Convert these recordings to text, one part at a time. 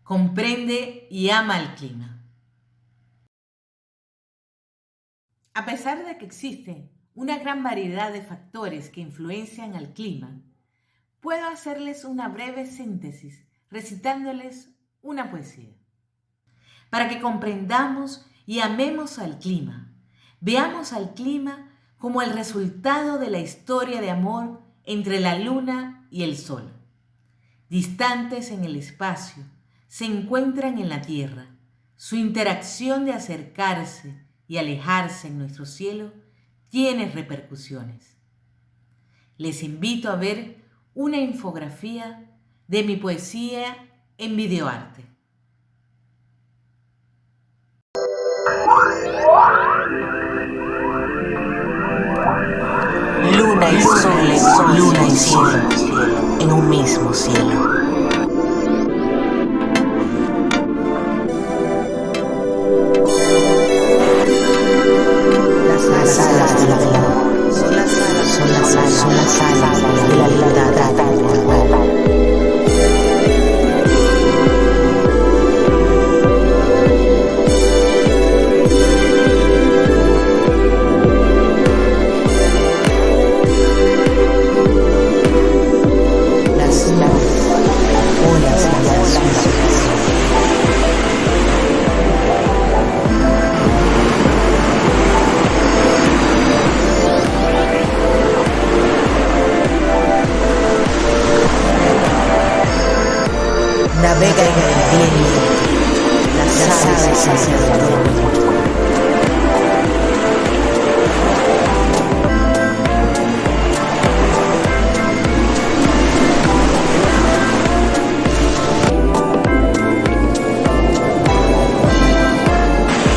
comprende y ama el clima. A pesar de que existe una gran variedad de factores que influencian al clima, puedo hacerles una breve síntesis recitándoles una poesía. Para que comprendamos y amemos al clima, veamos al clima como el resultado de la historia de amor entre la luna y el sol. Distantes en el espacio, se encuentran en la Tierra. Su interacción de acercarse y alejarse en nuestro cielo tiene repercusiones. Les invito a ver una infografía de mi poesía en videoarte. Luna y sol, luna y cielo, en un mismo cielo. Las alas del amor son las alas de la libertad. Navega en el viento, las aves hacia el dormir.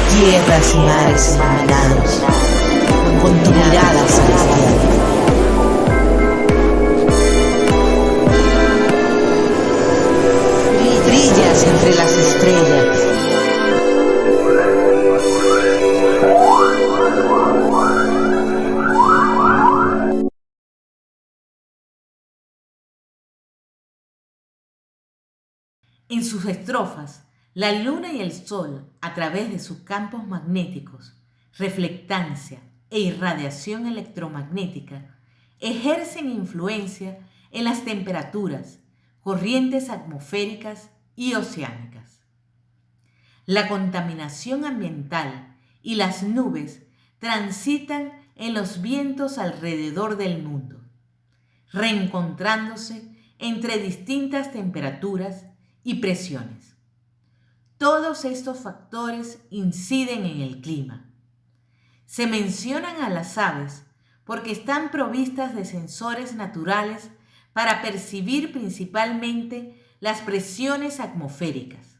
Tierras y mares iluminados, con tu mirada celestial. Brillas entre las estrellas. En sus estrofas, la luna y el sol, a través de sus campos magnéticos, reflectancia e irradiación electromagnética, ejercen influencia en las temperaturas, corrientes atmosféricas y oceánicas. La contaminación ambiental y las nubes transitan en los vientos alrededor del mundo, reencontrándose entre distintas temperaturas y presiones. Todos estos factores inciden en el clima. Se mencionan a las aves porque están provistas de sensores naturales para percibir principalmente las presiones atmosféricas,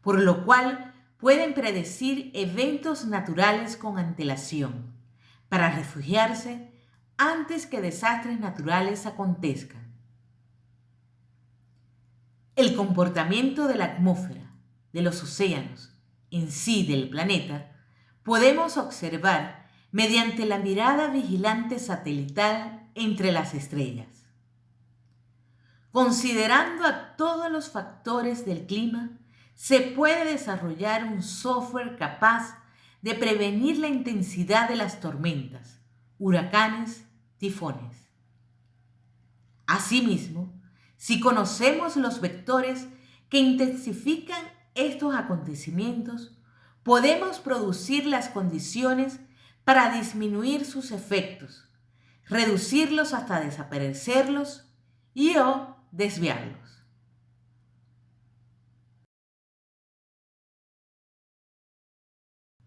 por lo cual pueden predecir eventos naturales con antelación, para refugiarse antes que desastres naturales acontezcan. El comportamiento de la atmósfera, de los océanos, en sí del planeta, podemos observar mediante la mirada vigilante satelital entre las estrellas. Considerando a todos los factores del clima, se puede desarrollar un software capaz de prevenir la intensidad de las tormentas, huracanes, tifones. Asimismo, si conocemos los vectores que intensifican estos acontecimientos, podemos producir las condiciones para disminuir sus efectos, reducirlos hasta desaparecerlos o desviarlos.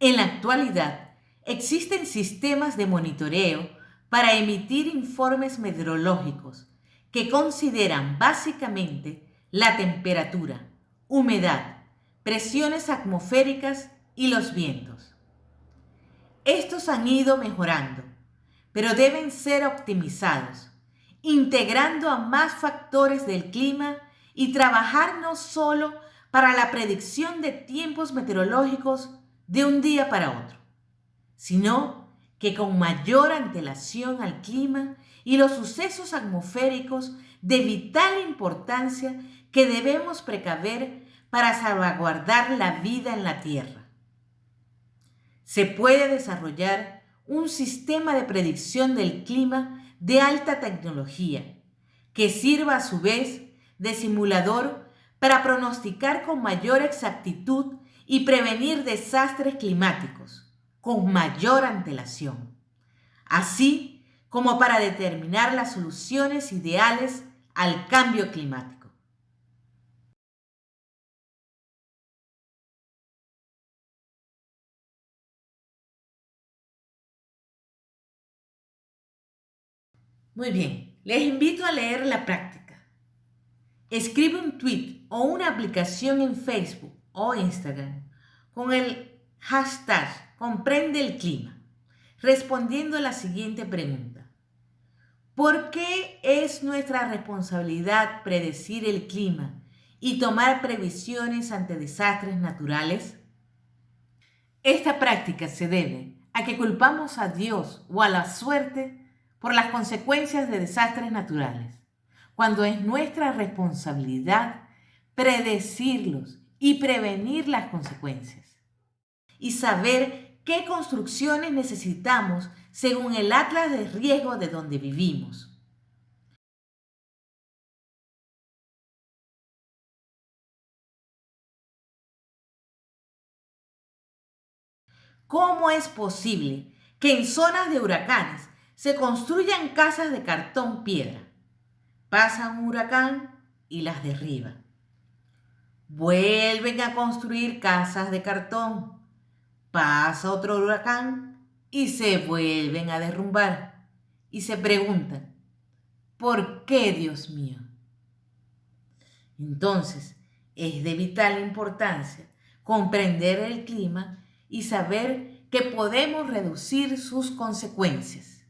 En la actualidad, existen sistemas de monitoreo para emitir informes meteorológicos que consideran básicamente la temperatura, humedad, presiones atmosféricas y los vientos. Estos han ido mejorando, pero deben ser optimizados, integrando a más factores del clima y trabajar no solo para la predicción de tiempos meteorológicos de un día para otro, sino que con mayor antelación al clima y los sucesos atmosféricos de vital importancia que debemos precaver para salvaguardar la vida en la Tierra. Se puede desarrollar un sistema de predicción del clima de alta tecnología que sirva a su vez de simulador para pronosticar con mayor exactitud y prevenir desastres climáticos con mayor antelación, así como para determinar las soluciones ideales al cambio climático. Muy bien, les invito a leer la práctica. Escribe un tweet o una aplicación en Facebook o Instagram con el hashtag Comprende el Clima, respondiendo a la siguiente pregunta. ¿Por qué es nuestra responsabilidad predecir el clima y tomar previsiones ante desastres naturales? Esta práctica se debe a que culpamos a Dios o a la suerte por las consecuencias de desastres naturales, cuando es nuestra responsabilidad predecirlos y prevenir las consecuencias, y saber qué construcciones necesitamos según el atlas de riesgo de donde vivimos. ¿Cómo es posible que en zonas de huracanes se construyan casas de cartón piedra? Pasa un huracán y las derriba. Vuelven a construir casas de cartón. Pasa otro huracán y se vuelven a derrumbar. Y se preguntan, ¿por qué, Dios mío? Entonces, es de vital importancia comprender el clima y saber que podemos reducir sus consecuencias.